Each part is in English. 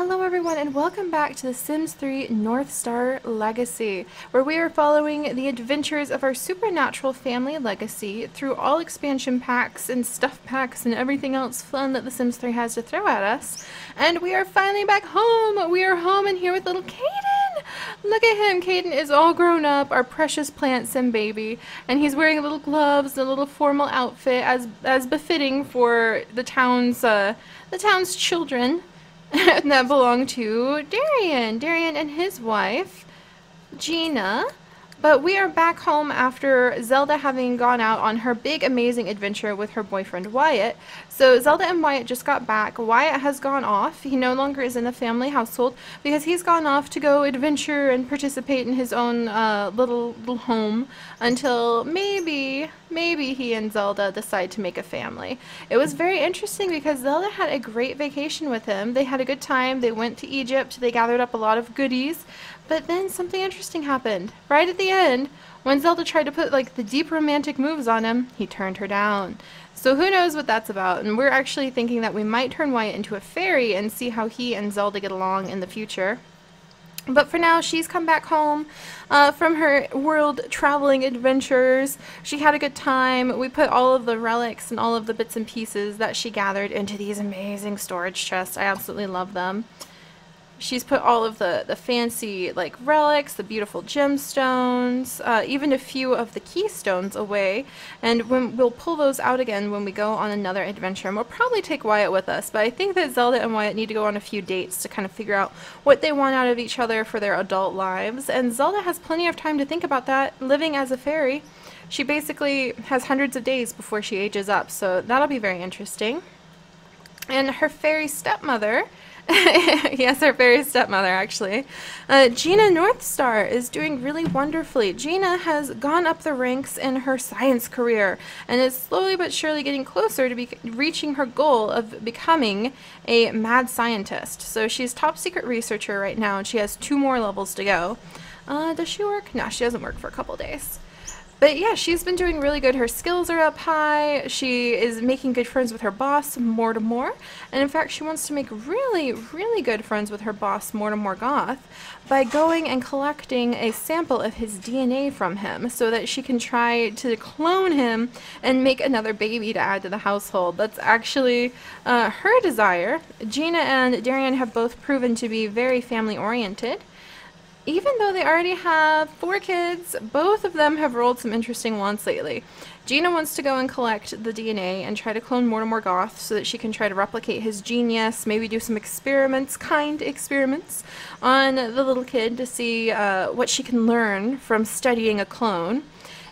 Hello everyone and welcome back to The Sims 3 Northstar Legacy, where we are following the adventures of our supernatural family legacy through all expansion packs and stuff packs and everything else fun that The Sims 3 has to throw at us. And we are finally back home! We are home and here with little Caden! Look at him! Caden is all grown up, our precious plant sim baby, and he's wearing little gloves and a little formal outfit as befitting for the town's children. That belonged to Darien and his wife, Gena. But we are back home after Zelda having gone out on her big amazing adventure with her boyfriend Wyatt. So Zelda and Wyatt just got back. Wyatt has gone off. He no longer is in the family household because he's gone off to go adventure and participate in his own little home until maybe he and Zelda decide to make a family. It was very interesting because Zelda had a great vacation with him. They had a good time. They went to Egypt. They gathered up a lot of goodies. But then something interesting happened. Right at the end, when Zelda tried to put like the deep romantic moves on him, he turned her down. So who knows what that's about, and we're actually thinking that we might turn Wyatt into a fairy and see how he and Zelda get along in the future. But for now, she's come back home from her world traveling adventures. She had a good time. We put all of the relics and all of the bits and pieces that she gathered into these amazing storage chests. I absolutely love them. She's put all of the fancy like relics, the beautiful gemstones, even a few of the keystones away, and we'll pull those out again when we go on another adventure, and we'll probably take Wyatt with us. But I think that Zelda and Wyatt need to go on a few dates to kind of figure out what they want out of each other for their adult lives, and Zelda has plenty of time to think about that, living as a fairy. She basically has hundreds of days before she ages up, so that'll be very interesting. And her fairy stepmother, yes, her fairy stepmother, actually. Gena Northstar is doing really wonderfully. Gena has gone up the ranks in her science career and is slowly but surely getting closer to reaching her goal of becoming a mad scientist. So she's top secret researcher right now, and she has 2 more levels to go. Does she work? No, she doesn't work for a couple days. But yeah, she's been doing really good. Her skills are up high. She is making good friends with her boss, Mortimer. And in fact, she wants to make really, really good friends with her boss, Mortimer Goth, by going and collecting a sample of his DNA from him so that she can try to clone him and make another baby to add to the household. That's actually her desire. Gena and Darien have both proven to be very family-oriented. Even though they already have 4 kids, both of them have rolled some interesting ones lately. Gena wants to go and collect the DNA and try to clone Mortimer Goth so that she can try to replicate his genius, maybe do some experiments, kind experiments, on the little kid to see what she can learn from studying a clone.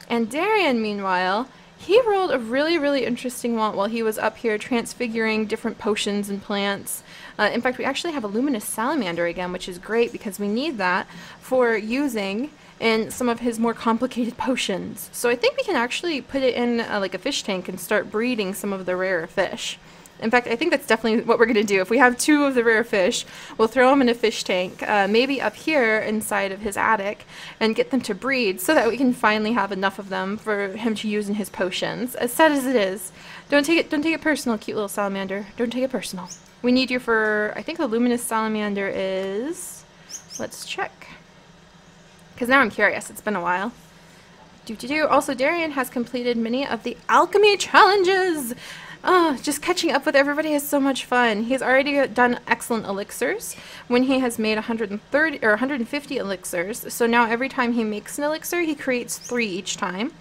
And Darien, meanwhile, he rolled a really, really interesting one while he was up here transfiguring different potions and plants. In fact, we actually have a luminous salamander again, which is great because we need that for using in some of his more complicated potions. So I think we can actually put it in like a fish tank and start breeding some of the rarer fish. In fact, I think that's definitely what we're going to do. If we have 2 of the rare fish, we'll throw them in a fish tank, maybe up here inside of his attic, and get them to breed so that we can finally have enough of them for him to use in his potions. As sad as it is, don't take it personal, cute little salamander. Don't take it personal. We need you for, I think the luminous salamander is, let's check. Because now I'm curious, it's been a while. Also, Darien has completed many of the alchemy challenges. Oh, just catching up with everybody is so much fun. He's already done excellent elixirs when he has made 130 or 150 elixirs. So now every time he makes an elixir, he creates 3 each time.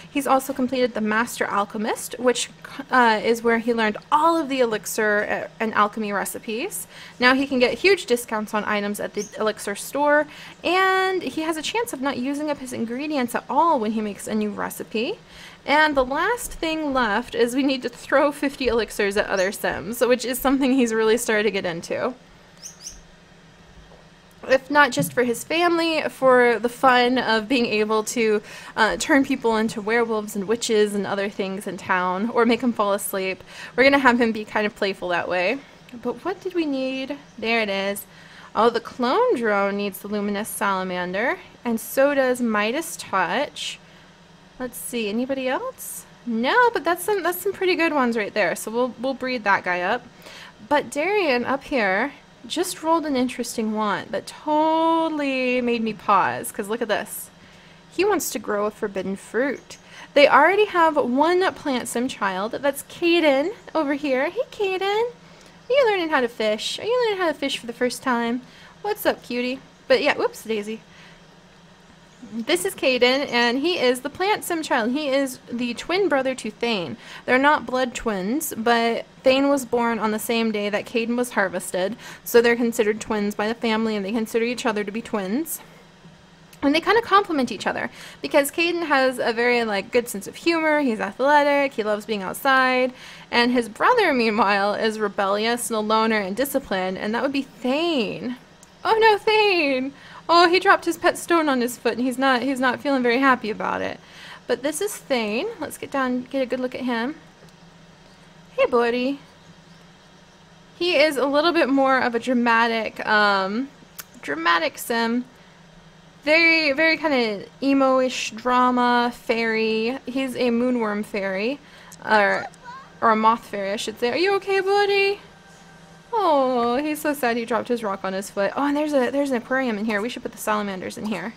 He's also completed the Master Alchemist, which is where he learned all of the elixir and alchemy recipes. Now he can get huge discounts on items at the elixir store, and he has a chance of not using up his ingredients at all when he makes a new recipe. And the last thing left is we need to throw 50 elixirs at other Sims, which is something he's really started to get into. If not just for his family, for the fun of being able to turn people into werewolves and witches and other things in town, or make them fall asleep. We're going to have him be kind of playful that way. But what did we need? There it is. Oh, the clone drone needs the luminous salamander, and so does Midas Touch. Let's see, anybody else? No, but that's some pretty good ones right there. So we'll breed that guy up. But Darien up here just rolled an interesting one that totally made me pause, because look at this. He wants to grow a forbidden fruit. They already have one plant sim child. That's Caden over here. Hey, Caden. Are you learning how to fish? Are you learning how to fish for the first time? What's up, cutie? But yeah, whoops, Daisy. This is Caden, and he is the plant sim child. He is the twin brother to Thane. They're not blood twins, but Thane was born on the same day that Caden was harvested, so they're considered twins by the family, and they consider each other to be twins. And they kind of complement each other, because Caden has a very good sense of humor, he's athletic, he loves being outside, and his brother, meanwhile, is rebellious and a loner and disciplined, and that would be Thane. Oh no, Thane! Oh, he dropped his pet stone on his foot, and he's not feeling very happy about it. But this is Thane. Let's get down, get a good look at him. Hey, buddy. He is a little bit more of a dramatic sim. Very, very kind of emo-ish drama fairy. He's a moonworm fairy, or a moth fairy, I should say. Are you okay, buddy? Oh, he's so sad he dropped his rock on his foot. Oh, and there's an aquarium in here. We should put the salamanders in here.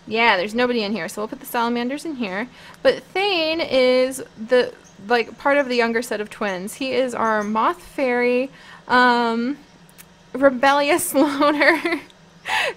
Yeah, there's nobody in here, so we'll put the salamanders in here. But Thane is the part of the younger set of twins. He is our moth fairy, rebellious loner.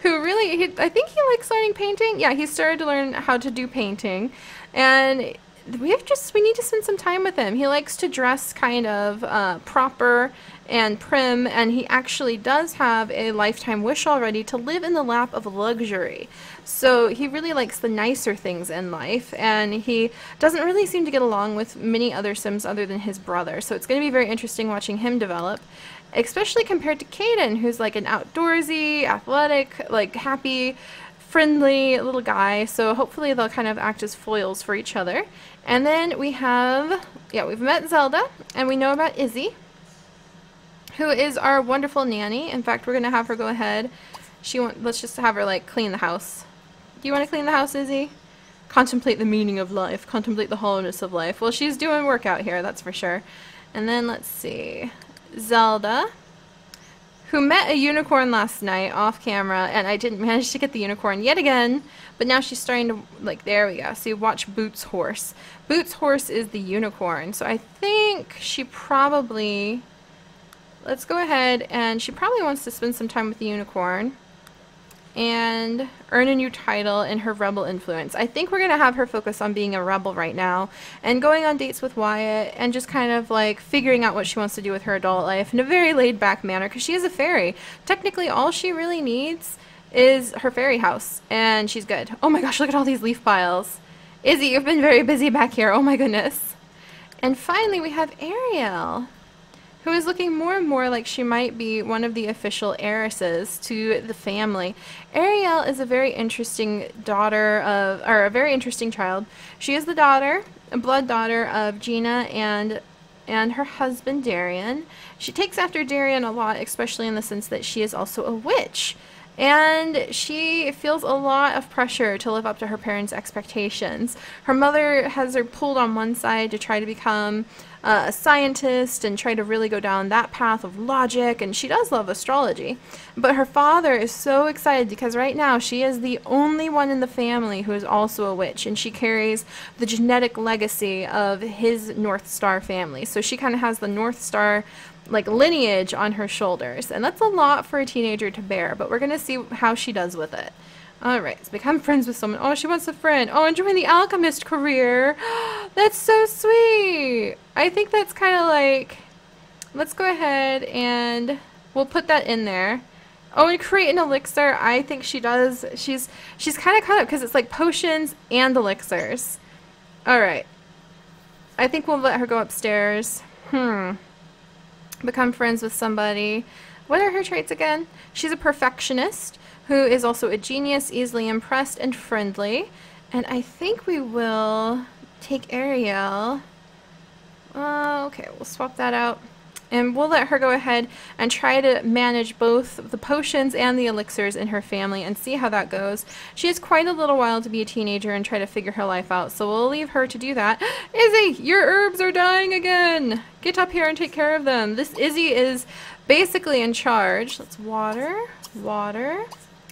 Who really, I think he likes learning painting. Yeah, he started to learn how to do painting, and we need to spend some time with him. He likes to dress kind of proper and prim, and he actually does have a lifetime wish already to live in the lap of luxury. So he really likes the nicer things in life, and he doesn't really seem to get along with many other Sims other than his brother. So it's going to be very interesting watching him develop, especially compared to Caden, who's like an outdoorsy, athletic, happy, friendly little guy. So hopefully they'll kind of act as foils for each other. And then we have, we've met Zelda, and we know about Izzy, who is our wonderful nanny. In fact, we're going to have her go ahead. Let's just have her clean the house. Do you want to clean the house, Izzy? Contemplate the meaning of life. Contemplate the hollowness of life. Well, she's doing work out here, that's for sure. And then let's see. Zelda, who met a unicorn last night off camera, and I didn't manage to get the unicorn yet again, but now she's starting to, there we go. So you watch Boots' horse. Boots' horse is the unicorn, so I think she probably, let's go ahead, and she probably wants to spend some time with the unicorn and earn a new title in her rebel influence. I think we're going to have her focus on being a rebel right now and going on dates with Wyatt and just kind of figuring out what she wants to do with her adult life in a very laid-back manner, because she is a fairy. Technically, all she really needs is her fairy house, and she's good. Oh my gosh, look at all these leaf piles. Izzy, you've been very busy back here. Oh my goodness. And finally, we have Ariel, who is looking more and more like she might be one of the official heiresses to the family. Ariel is a very interesting a very interesting child. She is the daughter, a blood daughter of Gena and her husband Darien. She takes after Darien a lot, especially in the sense that she is also a witch. And she feels a lot of pressure to live up to her parents' expectations. Her mother has her pulled on one side to try to become a scientist and try to really go down that path of logic, and she does love astrology. But her father is so excited because right now she is the only one in the family who is also a witch, and she carries the genetic legacy of his Northstar family. So she kind of has the Northstar lineage on her shoulders, and that's a lot for a teenager to bear, but we're gonna see how she does with it. Alright, let's become friends with someone. Oh, she wants a friend. Oh, and join the alchemist career. That's so sweet. I think that's kind of let's go ahead and we'll put that in there. Oh, and create an elixir. I think she does. She's kind of caught up because it's potions and elixirs. Alright. I think we'll let her go upstairs. Become friends with somebody. What are her traits again? She's a perfectionist who is also a genius, easily impressed, and friendly. And I think we will take Ariel. Okay, we'll swap that out. And we'll let her go ahead and try to manage both the potions and the elixirs in her family and see how that goes. She has quite a little while to be a teenager and try to figure her life out, so we'll leave her to do that. Izzy, your herbs are dying again! Get up here and take care of them. This Izzy is basically in charge. Let's water, water,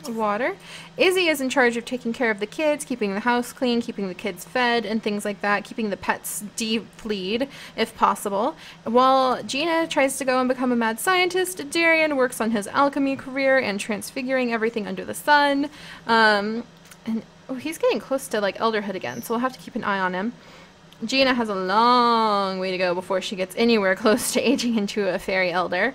water. Izzy is in charge of taking care of the kids, keeping the house clean, keeping the kids fed and things like that, keeping the pets de-fleed if possible. While Gena tries to go and become a mad scientist, Darien works on his alchemy career and transfiguring everything under the sun. And oh, he's getting close to like elderhood again, so we'll have to keep an eye on him. Gena has a long way to go before she gets anywhere close to aging into a fairy elder.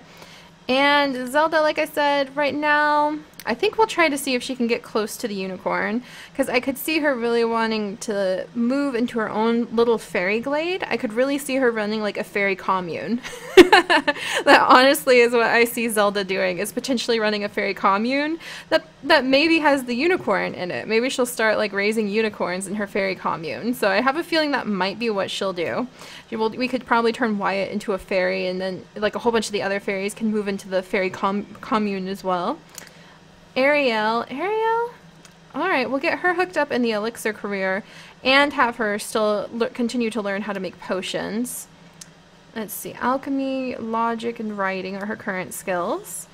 And Zelda, like I said, right now, I think we'll try to see if she can get close to the unicorn, because I could see her really wanting to move into her own little fairy glade. I could really see her running like a fairy commune. That honestly is what I see Zelda doing, is potentially running a fairy commune that maybe has the unicorn in it. Maybe she'll start like raising unicorns in her fairy commune. So I have a feeling that might be what she'll do. We could probably turn Wyatt into a fairy, and then like a whole bunch of the other fairies can move into the fairy commune as well. Ariel, alright, we'll get her hooked up in the elixir career and have her still continue to learn how to make potions. Let's see, alchemy, logic, and writing are her current skills.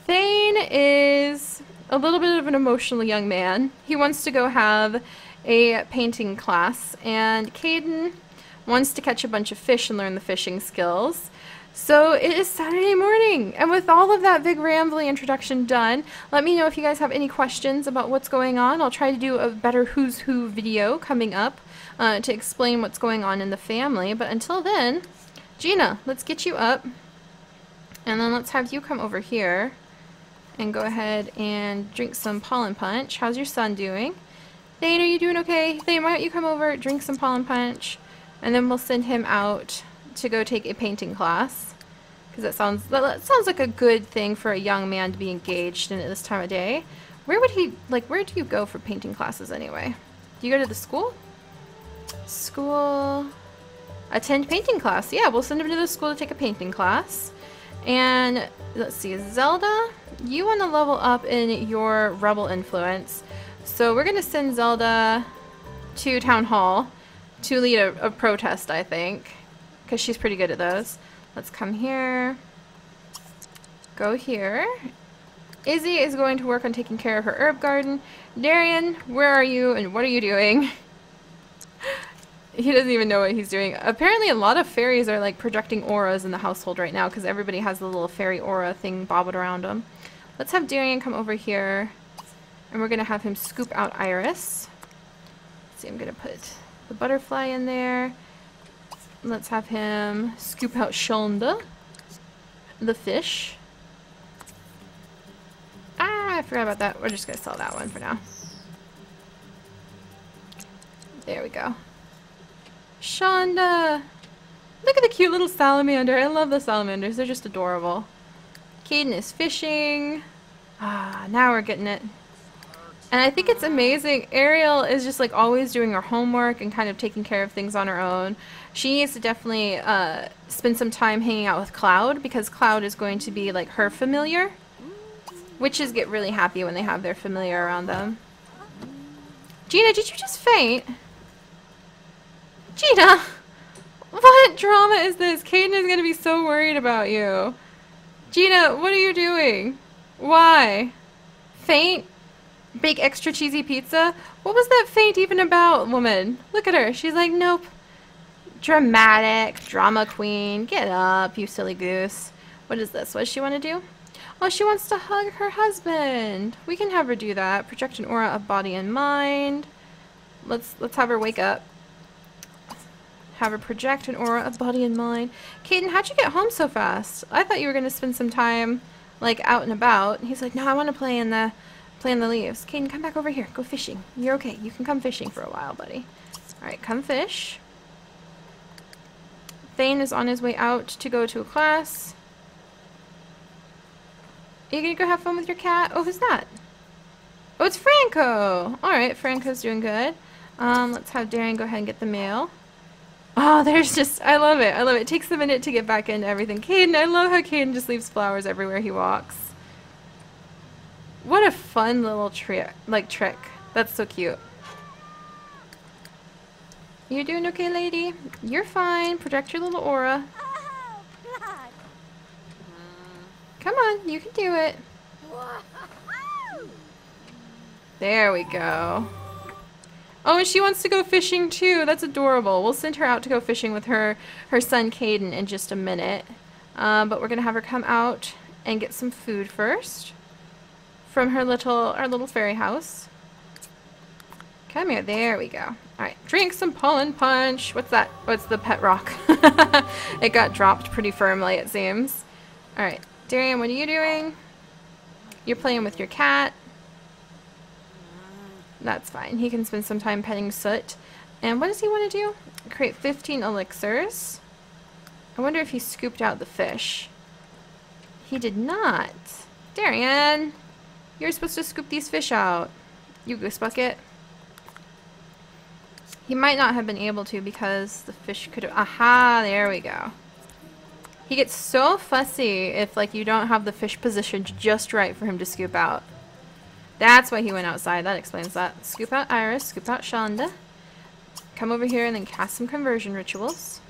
Thane is a little bit of an emotional young man. He wants to go have a painting class, and Caden wants to catch a bunch of fish and learn the fishing skills. So it is Saturday morning, and with all of that big rambly introduction done, let me know if you guys have any questions about what's going on. I'll try to do a better Who's Who video coming up to explain what's going on in the family. But until then, Gena, let's get you up, and then let's have you come over here and go ahead and drink some pollen punch. How's your son doing? Thane, are you doing okay? Thane, why don't you come over, drink some pollen punch, and then we'll send him out to go take a painting class, because that sounds like a good thing for a young man to be engaged in at this time of day. Where would he, like, where do you go for painting classes anyway? Do you go to the school? School, attend painting class. Yeah, we'll send him to the school to take a painting class. And let's see, Zelda, you want to level up in your rebel influence, so we're gonna send Zelda to town hall to lead a protest, I think, because she's pretty good at those. Let's come here. Go here. Izzy is going to work on taking care of her herb garden. Darien, where are you and what are you doing? He doesn't even know what he's doing. Apparently a lot of fairies are like projecting auras in the household right now, because everybody has the little fairy aura thing bobbing around them. Let's have Darien come over here, and we're going to have him scoop out Iris. Let's see, I'm going to put the butterfly in there. Let's have him scoop out Shonda, the fish. Ah, I forgot about that. We're just going to sell that one for now. There we go. Shonda! Look at the cute little salamander. I love the salamanders. They're just adorable. Caden is fishing. Ah, now we're getting it. And I think it's amazing. Ariel is just like always doing her homework and kind of taking care of things on her own. She needs to definitely spend some time hanging out with Cloud, because Cloud is going to be like her familiar. Witches get really happy when they have their familiar around them. Gena, did you just faint? Gena! What drama is this? Caden is going to be so worried about you. Gena, what are you doing? Why? Faint? Big extra cheesy pizza? What was that faint even about, woman? Look at her. She's like, nope. Dramatic. Drama queen. Get up, you silly goose. What is this? What does she want to do? Oh, she wants to hug her husband. We can have her do that. Project an aura of body and mind. Let's have her wake up. Have her project an aura of body and mind. Caden, how'd you get home so fast? I thought you were going to spend some time, like, out and about. And he's like, no, I want to play in the leaves. Caden, come back over here. Go fishing. You're okay. You can come fishing for a while, buddy. Alright, come fish. Thane is on his way out to go to a class. Are you going to go have fun with your cat? Oh, who's that? Oh, it's Franco! Alright, Franco's doing good. Let's have Darien go ahead and get the mail. Oh, there's just, I love it. I love it. It takes a minute to get back into everything. Caden, I love how Caden just leaves flowers everywhere he walks. What a fun little trick. That's so cute. You doing okay, lady? You're fine. Project your little aura. Come on, you can do it. There we go. Oh, and she wants to go fishing too. That's adorable. We'll send her out to go fishing with her son Caden in just a minute. But we're gonna have her come out and get some food first from our little fairy house. Come here. There we go. All right, drink some pollen punch. What's that? Oh, it's the pet rock. It got dropped pretty firmly, it seems. All right, Darien, what are you doing? You're playing with your cat. That's fine. He can spend some time petting Soot. And what does he want to do? Create 15 elixirs. I wonder if he scooped out the fish. He did not. Darien, you're supposed to scoop these fish out. You goose bucket. He might not have been able to because the fish could have... Aha, there we go. He gets so fussy if, like, you don't have the fish positioned just right for him to scoop out. That's why he went outside. That explains that. Scoop out Iris, scoop out Shonda. Come over here and then cast some conversion rituals.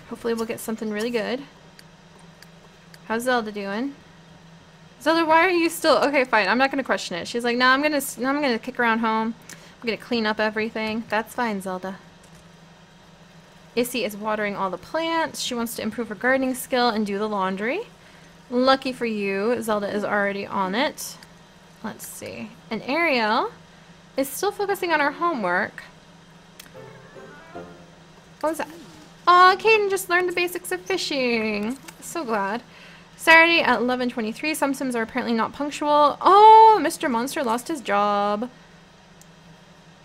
Hopefully we'll get something really good. How's Zelda doing? Zelda, why are you still... Okay, fine. I'm not going to question it. She's like, no, I'm gonna kick around home. I'm gonna clean up everything. That's fine, Zelda. Issy is watering all the plants. She wants to improve her gardening skill and do the laundry. Lucky for you, Zelda is already on it. Let's see. And Ariel is still focusing on her homework. What was that? Oh, Caden just learned the basics of fishing. So glad. Saturday at 11:23. Some Sims are apparently not punctual. Oh, Mr. Monster lost his job.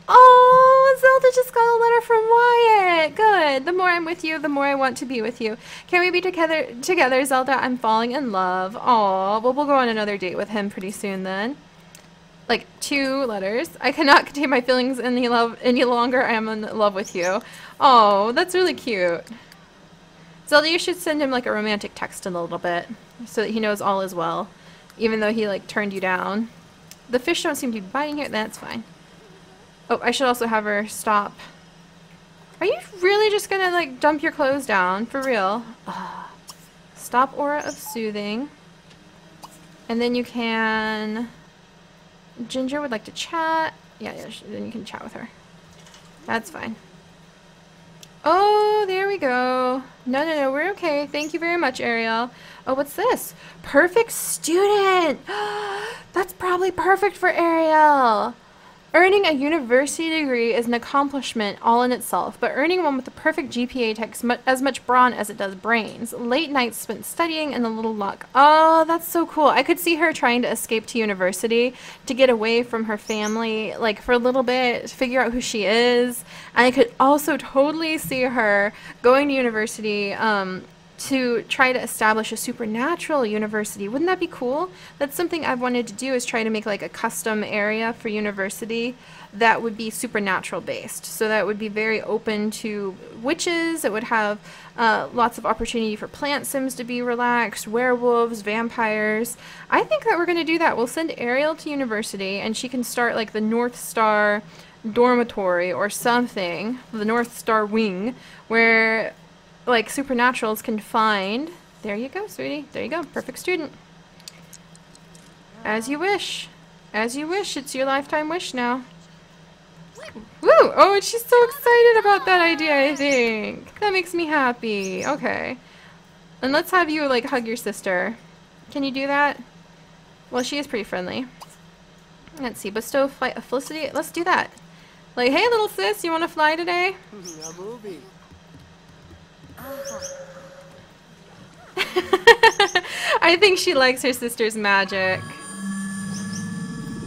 Oh, Zelda just got a letter from Wyatt. Good. The more I'm with you, the more I want to be with you. Can we be together, Zelda? I'm falling in love. Aw, well, we'll go on another date with him pretty soon then. Like 2 letters. I cannot contain my feelings any longer. I am in love with you. Oh, that's really cute. Zelda, you should send him like a romantic text in a little bit so that he knows all is well, even though he like turned you down. The fish don't seem to be biting here. That's fine. Oh, I should also have her stop. Are you really just gonna like dump your clothes down? For real? Ugh. Stop aura of soothing. And then you can... Ginger would like to chat. Yeah, then you can chat with her. That's fine. Oh, there we go. No, we're okay. Thank you very much, Ariel. Oh, what's this? Perfect student! That's probably perfect for Ariel! Earning a university degree is an accomplishment all in itself, but earning one with the perfect GPA takes as much brawn as it does brains. Late nights spent studying and a little luck. Oh, that's so cool. I could see her trying to escape to university to get away from her family, like for a little bit, figure out who she is. And I could also totally see her going to university to try to establish a supernatural university. Wouldn't that be cool? That's something I've wanted to do, is try to make like a custom area for university that would be supernatural based. So that would be very open to witches. It would have lots of opportunity for plant sims to be relaxed, werewolves, vampires. I think that we're going to do that. We'll send Ariel to university and she can start like the Northstar dormitory or something, the Northstar wing, where like supernaturals can find... There you go, sweetie. There you go. Perfect student. As you wish. As you wish. It's your lifetime wish now. Woo! Oh, and she's so excited about that idea, I think. That makes me happy. Okay. And let's have you, like, hug your sister. Can you do that? Well, she is pretty friendly. Let's see. Bestow flight of felicity. Let's do that. Like, hey, little sis, you want to fly today? I think she likes her sister's magic.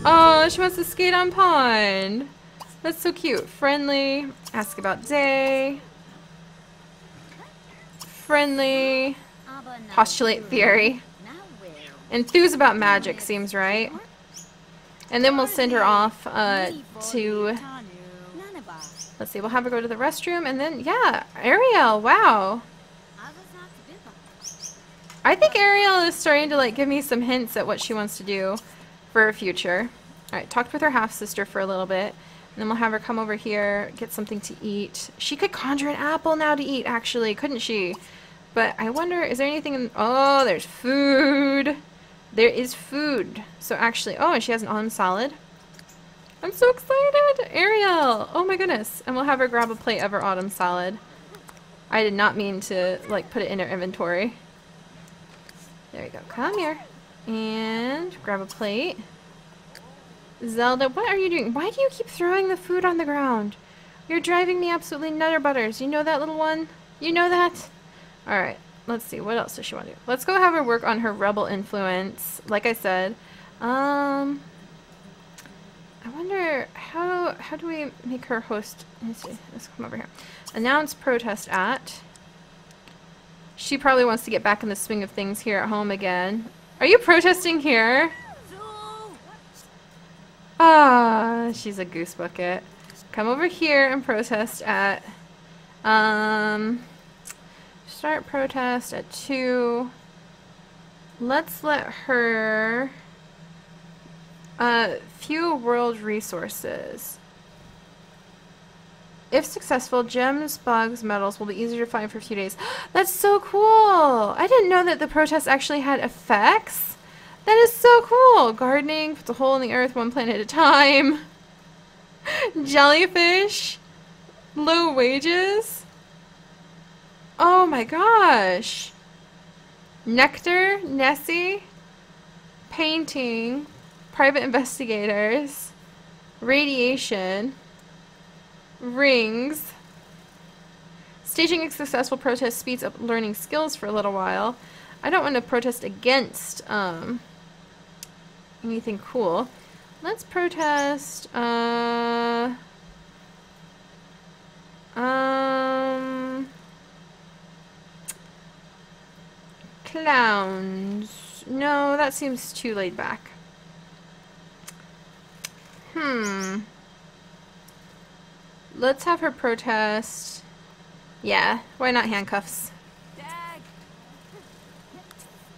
Oh, she wants to skate on pond. That's so cute. Friendly. Ask about day. Friendly. Postulate theory. Enthuse about magic seems right. And then we'll send her off to Let's see, we'll have her go to the restroom, and then, yeah, Ariel, wow. I think Ariel is starting to, like, give me some hints at what she wants to do for her future. Alright, talked with her half-sister for a little bit, and then we'll have her come over here, get something to eat. She could conjure an apple now to eat, actually, couldn't she? But I wonder, is there anything in... Oh, there's food. There is food. So actually... Oh, and she has an autumn salad. I'm so excited! Ariel! Oh my goodness. And we'll have her grab a plate of her autumn salad. I did not mean to, like, put it in her inventory. There we go. Come here. And grab a plate. Zelda, what are you doing? Why do you keep throwing the food on the ground? You're driving me absolutely nutter butters. You know that, little one? You know that? Alright. Let's see. What else does she want to do? Let's go have her work on her rebel influence. Like I said. I wonder how do we make her host? Let's see. Let's come over here. Announce protest at. She probably wants to get back in the swing of things here at home again. Are you protesting here? Ah, she's a goose bucket. Come over here and protest at. Start protest at 2. Let's let her. Few world resources. If successful, gems, bugs, metals will be easier to find for a few days. That's so cool! I didn't know that the protest actually had effects. That is so cool! Gardening, puts a hole in the earth one plant at a time. Jellyfish. Low wages. Oh my gosh. Nectar, Nessie. Painting. Private investigators. Radiation. Rings. Staging a successful protest speeds up learning skills for a little while. I don't want to protest against anything cool. Let's protest clowns. No, that seems too laid back. Let's have her protest. Yeah, why not handcuffs?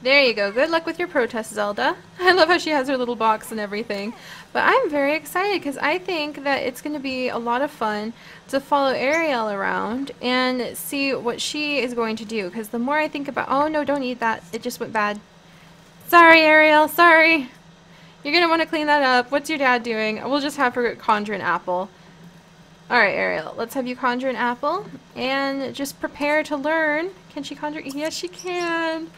There you go. Good luck with your protest, Zelda. I love how she has her little box and everything. But I'm very excited because I think that it's going to be a lot of fun to follow Ariel around and see what she is going to do. Because the more I think about... Oh, no, don't eat that. It just went bad. Sorry, Ariel. Sorry. You're going to want to clean that up. What's your dad doing? We'll just have her conjure an apple. Alright, Ariel. Let's have you conjure an apple. And just prepare to learn. Can she conjure? Yes, she can.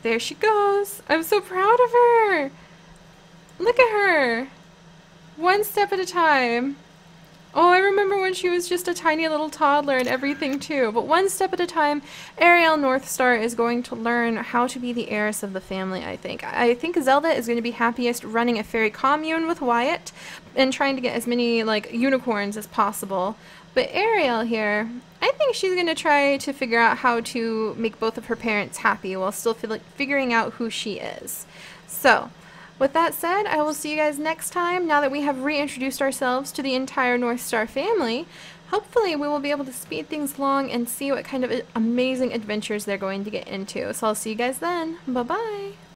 There she goes. I'm so proud of her. Look at her. One step at a time. Oh, I remember when she was just a tiny little toddler and everything too. But one step at a time, Darien Northstar is going to learn how to be the heiress of the family, I think. I think Zelda is going to be happiest running a fairy commune with Wyatt and trying to get as many, like, unicorns as possible. But Ariel here, I think she's going to try to figure out how to make both of her parents happy while still figuring out who she is. So, with that said, I will see you guys next time. Now that we have reintroduced ourselves to the entire Northstar family, hopefully we will be able to speed things along and see what kind of amazing adventures they're going to get into. So I'll see you guys then. Bye-bye!